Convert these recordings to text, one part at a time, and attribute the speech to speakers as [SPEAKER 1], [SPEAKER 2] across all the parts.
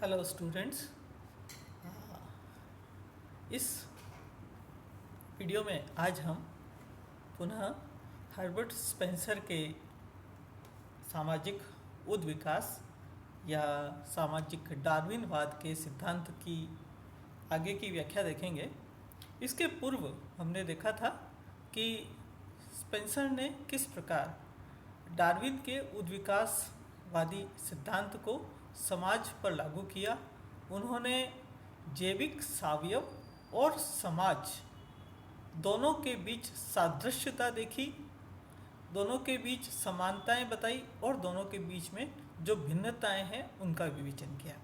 [SPEAKER 1] Hello students. इस video में आज हम पुनः हर्बर्ट स्पेंसर के सामाजिक उद्विकास या सामाजिक डार्विनवाद के सिद्धांत की आगे की व्याख्या देखेंगे। इसके पूर्व हमने देखा था कि स्पेंसर ने किस प्रकार डार्विन के उद्विकासवादी सिद्धांत को समाज पर लागू किया। उन्होंने जैविक सावयव और समाज दोनों के बीच सादृश्यता देखी, दोनों के बीच समानताएं बताई और दोनों के बीच में जो भिन्नताएं हैं उनका विवेचन किया।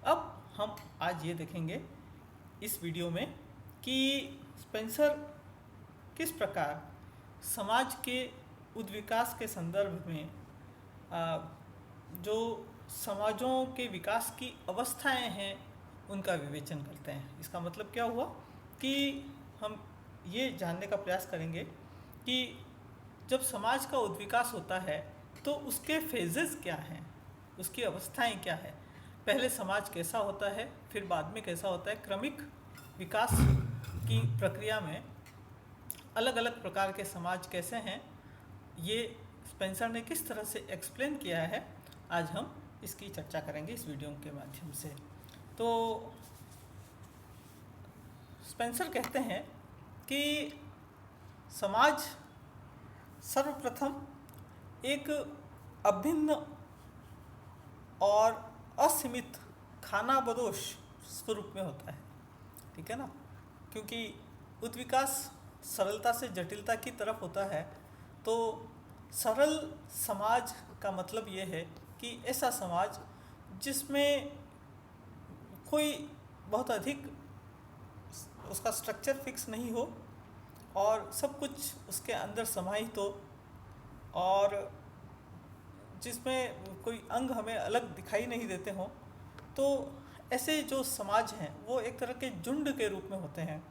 [SPEAKER 1] अब हम आज ये देखेंगे इस वीडियो में कि स्पेंसर किस प्रकार समाज के उद्विकास के संदर्भ में जो समाजों के विकास की अवस्थाएं हैं उनका विवेचन करते हैं। इसका मतलब क्या हुआ कि हम ये जानने का प्रयास करेंगे कि जब समाज का उद्विकास होता है तो उसके फेजेस क्या हैं, उसकी अवस्थाएं क्या है। पहले समाज कैसा होता है, फिर बाद में कैसा होता है। क्रमिक विकास की प्रक्रिया में अलग अलग प्रकार के समाज कैसे हैं, ये स्पेंसर ने किस तरह से एक्सप्लेन किया है, आज हम इसकी चर्चा करेंगे इस वीडियो के माध्यम से। तो स्पेंसर कहते हैं कि समाज सर्वप्रथम एक अभिन्न और असीमित खानाबदोश स्वरूप में होता है, ठीक है ना। क्योंकि उद्विकास सरलता से जटिलता की तरफ होता है, तो सरल समाज का मतलब ये है कि ऐसा समाज जिसमें कोई बहुत अधिक उसका स्ट्रक्चर फिक्स नहीं हो और सब कुछ उसके अंदर समाहित हो, और जिसमें कोई अंग हमें अलग दिखाई नहीं देते हों। तो ऐसे जो समाज हैं वो एक तरह के झुंड के रूप में होते हैं।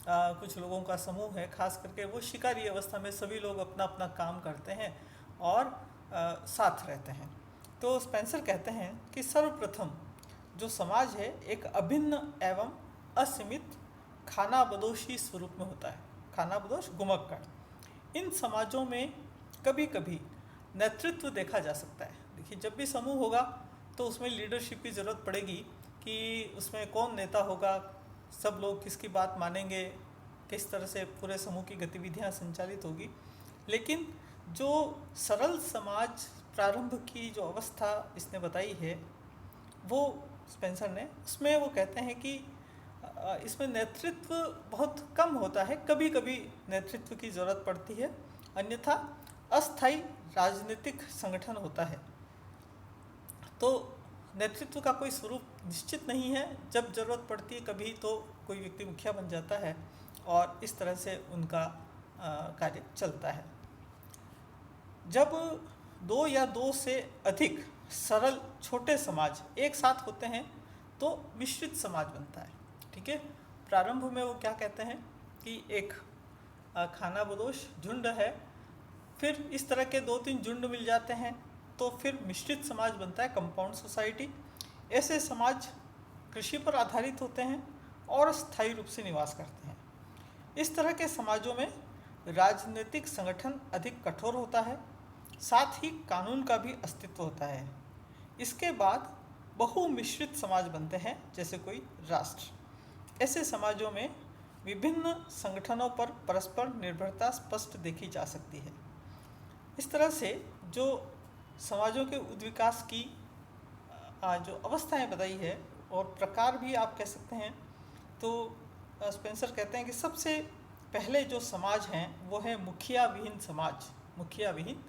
[SPEAKER 1] कुछ लोगों का समूह है, खास करके वो शिकारी अवस्था में सभी लोग अपना अपना काम करते हैं और साथ रहते हैं। तो स्पेंसर कहते हैं कि सर्वप्रथम जो समाज है एक अभिन्न एवं असीमित खानाबदोशी स्वरूप में होता है। खानाबदोश गुमक्कड़। इन समाजों में कभी कभी नेतृत्व देखा जा सकता है। देखिए, जब भी समूह होगा तो उसमें लीडरशिप की ज़रूरत पड़ेगी कि उसमें कौन नेता होगा, सब लोग किसकी बात मानेंगे, किस तरह से पूरे समूह की गतिविधियां संचालित होगी। लेकिन जो सरल समाज प्रारंभ की जो अवस्था इसने बताई है वो स्पेंसर ने, उसमें वो कहते हैं कि इसमें नेतृत्व बहुत कम होता है, कभी कभी नेतृत्व की ज़रूरत पड़ती है, अन्यथा अस्थायी राजनीतिक संगठन होता है। तो नेतृत्व का कोई स्वरूप निश्चित नहीं है, जब ज़रूरत पड़ती है कभी तो कोई व्यक्ति मुखिया बन जाता है और इस तरह से उनका कार्य चलता है। जब दो या दो से अधिक सरल छोटे समाज एक साथ होते हैं तो मिश्रित समाज बनता है, ठीक है। प्रारंभ में वो क्या कहते हैं कि एक खानाबदोश झुंड है, फिर इस तरह के दो तीन झुंड मिल जाते हैं तो फिर मिश्रित समाज बनता है, कंपाउंड सोसाइटी। ऐसे समाज कृषि पर आधारित होते हैं और स्थायी रूप से निवास करते हैं। इस तरह के समाजों में राजनीतिक संगठन अधिक कठोर होता है, साथ ही कानून का भी अस्तित्व होता है। इसके बाद बहुमिश्रित समाज बनते हैं, जैसे कोई राष्ट्र। ऐसे समाजों में विभिन्न संगठनों पर परस्पर निर्भरता स्पष्ट देखी जा सकती है। इस तरह से जो समाजों के उद्विकास की जो अवस्थाएं बताई है और प्रकार भी आप कह सकते हैं, तो स्पेंसर कहते हैं कि सबसे पहले जो समाज हैं वो है मुखिया विहीन समाज। मुखिया विहीन,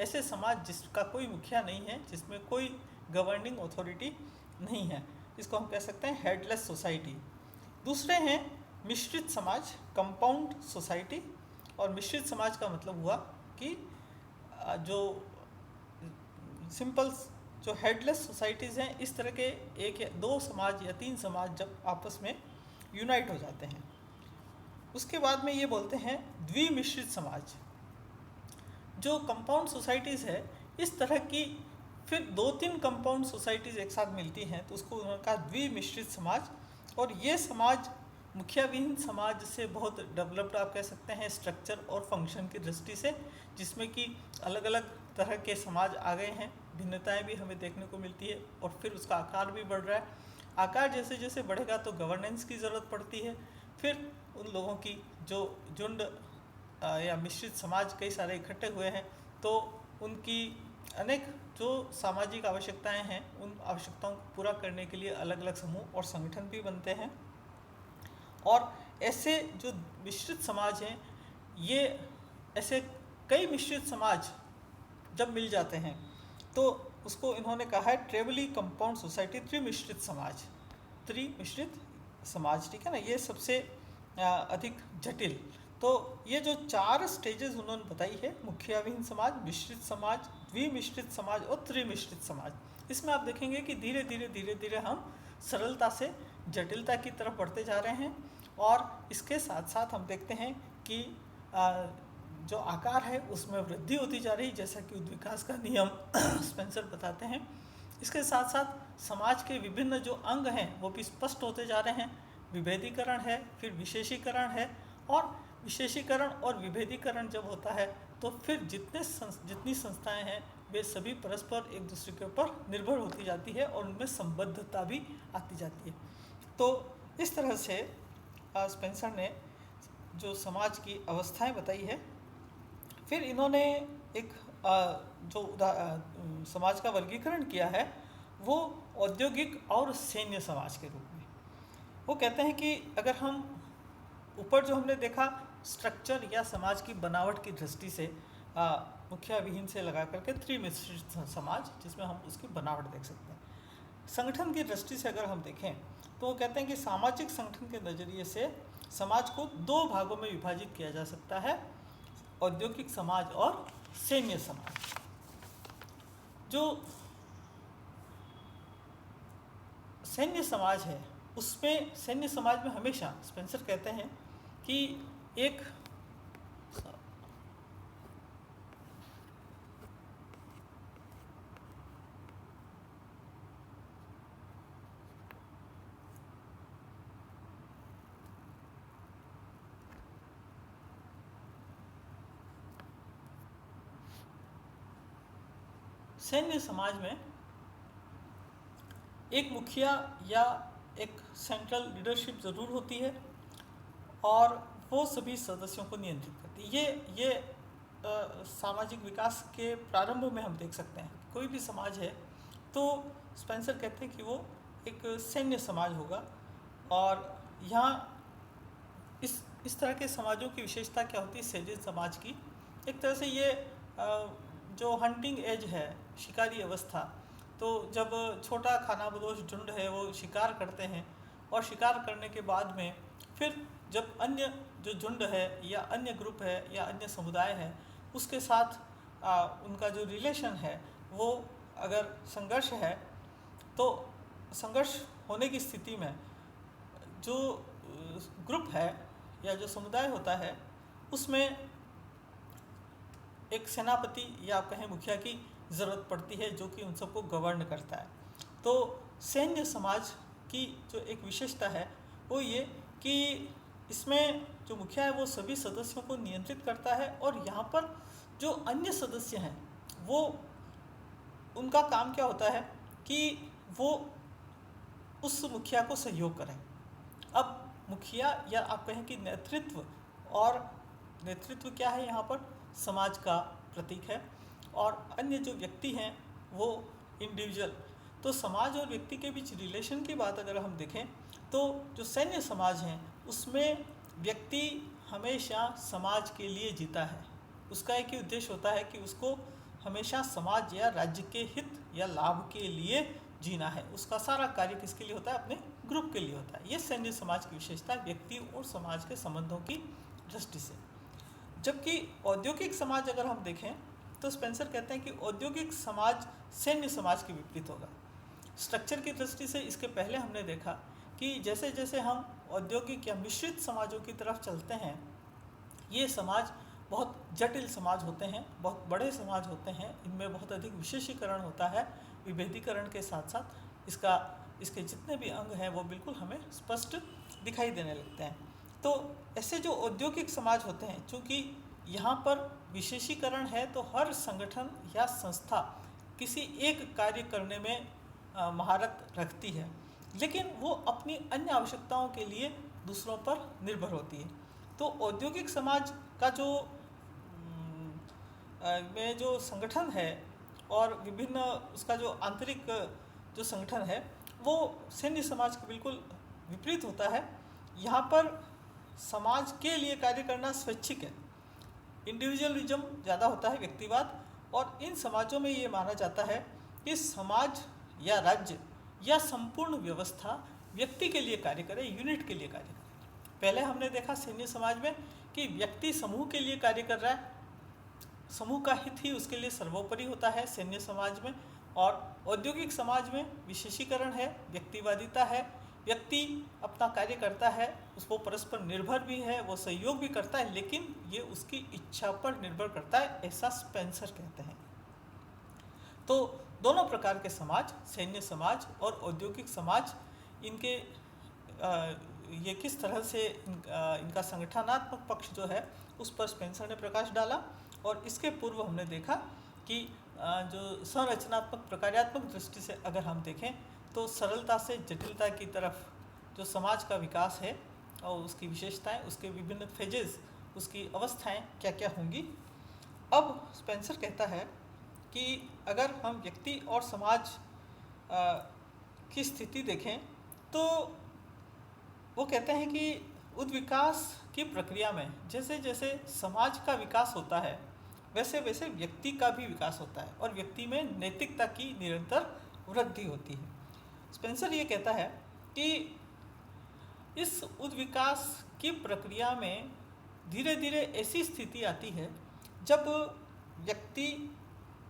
[SPEAKER 1] ऐसे समाज जिसका कोई मुखिया नहीं है, जिसमें कोई गवर्निंग अथॉरिटी नहीं है, इसको हम कह सकते हैं हेडलेस सोसाइटी। दूसरे हैं मिश्रित समाज, कंपाउंड सोसाइटी। और मिश्रित समाज का मतलब हुआ कि जो सिंपल जो हेडलेस सोसाइटीज़ हैं, इस तरह के एक या दो समाज या तीन समाज जब आपस में यूनाइट हो जाते हैं। उसके बाद में ये बोलते हैं द्विमिश्रित समाज। जो कंपाउंड सोसाइटीज़ है, इस तरह की फिर 2-3 कंपाउंड सोसाइटीज़ एक साथ मिलती हैं तो उसको उन्होंने कहा द्विमिश्रित समाज। और ये समाज मुखिया विहीन समाज से बहुत डेवलप्ड आप कह सकते हैं स्ट्रक्चर और फंक्शन की दृष्टि से, जिसमें कि अलग अलग तरह के समाज आ गए हैं, भिन्नताएं भी हमें देखने को मिलती है और फिर उसका आकार भी बढ़ रहा है। आकार जैसे जैसे बढ़ेगा तो गवर्नेंस की ज़रूरत पड़ती है। फिर उन लोगों की जो झुंड या मिश्रित समाज कई सारे इकट्ठे हुए हैं तो उनकी अनेक जो सामाजिक आवश्यकताएं हैं उन आवश्यकताओं को पूरा करने के लिए अलग अलग समूह और संगठन भी बनते हैं। और ऐसे जो मिश्रित समाज हैं, ये ऐसे कई मिश्रित समाज जब मिल जाते हैं तो उसको इन्होंने कहा है ट्रेवली कंपाउंड सोसाइटी, त्रिमिश्रित समाज। त्रिमिश्रित समाज, ठीक है ना, ये सबसे अधिक जटिल। तो ये जो 4 स्टेजेस उन्होंने बताई है, मुखिया विहीन समाज, मिश्रित समाज, द्विमिश्रित समाज और त्रिमिश्रित समाज, इसमें आप देखेंगे कि धीरे धीरे हम सरलता से जटिलता की तरफ बढ़ते जा रहे हैं। और इसके साथ साथ हम देखते हैं कि जो आकार है उसमें वृद्धि होती जा रही, जैसा कि उद्विकास का नियम स्पेंसर बताते हैं। इसके साथ साथ समाज के विभिन्न जो अंग हैं वो भी स्पष्ट होते जा रहे हैं। विभेदीकरण है, फिर विशेषीकरण है, और विशेषीकरण और विभेदीकरण जब होता है तो फिर जितनी संस्थाएं हैं वे सभी परस्पर एक दूसरे के ऊपर निर्भर होती जाती है और उनमें संबद्धता भी आती जाती है। तो इस तरह से स्पेंसर ने जो समाज की अवस्थाएं बताई है। फिर इन्होंने एक जो समाज का वर्गीकरण किया है वो औद्योगिक और सैन्य समाज के रूप में। वो कहते हैं कि अगर हम ऊपर जो हमने देखा स्ट्रक्चर या समाज की बनावट की दृष्टि से मुखिया विहीन से लगा करके त्रिमिश्रित समाज, जिसमें हम उसकी बनावट देख सकते हैं। संगठन की दृष्टि से अगर हम देखें तो वो कहते हैं कि सामाजिक संगठन के नज़रिए से समाज को 2 भागों में विभाजित किया जा सकता है, औद्योगिक समाज और सैन्य समाज। जो सैन्य समाज है उसमें, सैन्य समाज में हमेशा स्पेंसर कहते हैं कि एक सैन्य समाज में एक मुखिया या एक सेंट्रल लीडरशिप ज़रूर होती है और वो सभी सदस्यों को नियंत्रित करती है। ये सामाजिक विकास के प्रारंभ में हम देख सकते हैं। कोई भी समाज है तो स्पेंसर कहते हैं कि वो एक सैन्य समाज होगा। और यहाँ इस तरह के समाजों की विशेषता क्या होती है सैन्य समाज की? एक तरह से ये जो हंटिंग एज है, शिकारी अवस्था, तो जब छोटा खानाबदोश झुंड है वो शिकार करते हैं और शिकार करने के बाद में फिर जब अन्य जो झुंड है या अन्य ग्रुप है या अन्य समुदाय है उसके साथ उनका जो रिलेशन है वो अगर संघर्ष है तो संघर्ष होने की स्थिति में जो ग्रुप है या जो समुदाय होता है उसमें एक सेनापति या आप कहें मुखिया की ज़रूरत पड़ती है जो कि उन सबको गवर्न करता है। तो सैन्य समाज की जो एक विशेषता है वो ये कि इसमें जो मुखिया है वो सभी सदस्यों को नियंत्रित करता है और यहाँ पर जो अन्य सदस्य हैं वो उनका काम क्या होता है कि वो उस मुखिया को सहयोग करें। अब मुखिया या आप कहें कि नेतृत्व, और नेतृत्व क्या है यहाँ पर समाज का प्रतीक है, और अन्य जो व्यक्ति हैं वो इंडिविजुअल। तो समाज और व्यक्ति के बीच रिलेशन की बात अगर हम देखें तो जो सैन्य समाज हैं उसमें व्यक्ति हमेशा समाज के लिए जीता है। उसका एक ही उद्देश्य होता है कि उसको हमेशा समाज या राज्य के हित या लाभ के लिए जीना है। उसका सारा कार्य किसके लिए होता है? अपने ग्रुप के लिए होता है। ये सैन्य समाज की विशेषता है व्यक्ति और समाज के संबंधों की दृष्टि से। जबकि औद्योगिक समाज अगर हम देखें तो स्पेंसर कहते हैं कि औद्योगिक समाज सैन्य समाज के विपरीत होगा। स्ट्रक्चर की दृष्टि से इसके पहले हमने देखा कि जैसे जैसे हम औद्योगिक या मिश्रित समाजों की तरफ चलते हैं ये समाज बहुत जटिल समाज होते हैं, बहुत बड़े समाज होते हैं, इनमें बहुत अधिक विशेषीकरण होता है। विभेदीकरण के साथ साथ इसके जितने भी अंग हैं वो बिल्कुल हमें स्पष्ट दिखाई देने लगते हैं। तो ऐसे जो औद्योगिक समाज होते हैं, चूँकि यहाँ पर विशेषीकरण है तो हर संगठन या संस्था किसी एक कार्य करने में महारत रखती है, लेकिन वो अपनी अन्य आवश्यकताओं के लिए दूसरों पर निर्भर होती है। तो औद्योगिक समाज का में जो संगठन है और विभिन्न उसका जो आंतरिक जो संगठन है वो सैन्य समाज के बिल्कुल विपरीत होता है। यहाँ पर समाज के लिए कार्य करना स्वैच्छिक है, इंडिविजुअलिज्म ज़्यादा होता है, व्यक्तिवाद। और इन समाजों में ये माना जाता है कि समाज या राज्य या संपूर्ण व्यवस्था व्यक्ति के लिए कार्य करे, यूनिट के लिए कार्य करे। पहले हमने देखा सैन्य समाज में कि व्यक्ति समूह के लिए कार्य कर रहा है, समूह का हित ही उसके लिए सर्वोपरि होता है सैन्य समाज में। और औद्योगिक समाज में विशेषीकरण है, व्यक्तिवादिता है, व्यक्ति अपना कार्य करता है, उसको परस्पर निर्भर भी है, वो सहयोग भी करता है, लेकिन ये उसकी इच्छा पर निर्भर करता है, ऐसा स्पेंसर कहते हैं। तो दोनों प्रकार के समाज, सैन्य समाज और औद्योगिक समाज, इनके ये किस तरह से इनका संगठनात्मक पक्ष जो है उस पर स्पेंसर ने प्रकाश डाला। और इसके पूर्व हमने देखा कि जो संरचनात्मक प्रकार्यात्मक दृष्टि से अगर हम देखें तो सरलता से जटिलता की तरफ जो समाज का विकास है और उसकी विशेषताएं, उसके विभिन्न फेजेस, उसकी अवस्थाएं क्या क्या होंगी। अब स्पेंसर कहता है कि अगर हम व्यक्ति और समाज की स्थिति देखें तो वो कहते हैं कि उद्विकास की प्रक्रिया में जैसे जैसे समाज का विकास होता है वैसे वैसे व्यक्ति का भी विकास होता है और व्यक्ति में नैतिकता की निरंतर वृद्धि होती है। स्पेंसर ये कहता है कि इस उद्विकास की प्रक्रिया में धीरे धीरे ऐसी स्थिति आती है जब व्यक्ति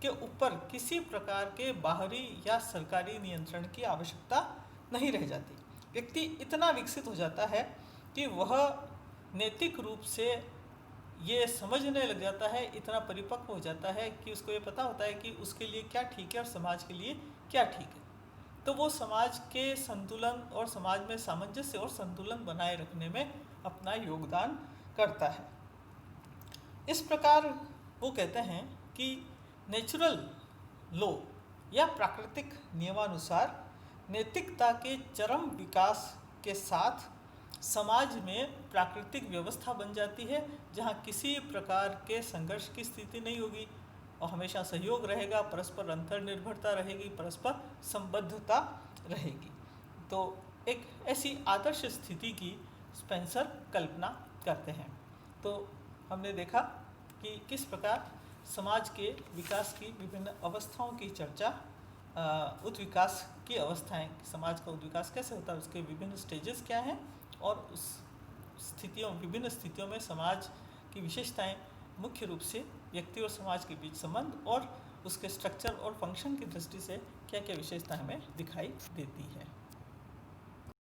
[SPEAKER 1] के ऊपर किसी प्रकार के बाहरी या सरकारी नियंत्रण की आवश्यकता नहीं रह जाती। व्यक्ति इतना विकसित हो जाता है कि वह नैतिक रूप से ये समझने लग जाता है, इतना परिपक्व हो जाता है कि उसको ये पता होता है कि उसके लिए क्या ठीक है और समाज के लिए क्या ठीक है। तो वो समाज के संतुलन और समाज में सामंजस्य और संतुलन बनाए रखने में अपना योगदान करता है। इस प्रकार वो कहते हैं कि नेचुरल लॉ या प्राकृतिक नियमानुसार नैतिकता के चरम विकास के साथ समाज में प्राकृतिक व्यवस्था बन जाती है जहाँ किसी प्रकार के संघर्ष की स्थिति नहीं होगी और हमेशा सहयोग रहेगा, परस्पर अंतर्निर्भरता रहेगी, परस्पर संबद्धता रहेगी। तो एक ऐसी आदर्श स्थिति की स्पेंसर कल्पना करते हैं। तो हमने देखा कि किस प्रकार समाज के विकास की विभिन्न अवस्थाओं की चर्चा, उद्विकास की अवस्थाएं, समाज का उद्विकास कैसे होता है, उसके विभिन्न स्टेजेस क्या हैं और उस विभिन्न स्थितियों में समाज की विशेषताएं मुख्य रूप से व्यक्ति और समाज के बीच संबंध और उसके स्ट्रक्चर और फंक्शन की दृष्टि से क्या क्या विशेषताएं हमें दिखाई देती है।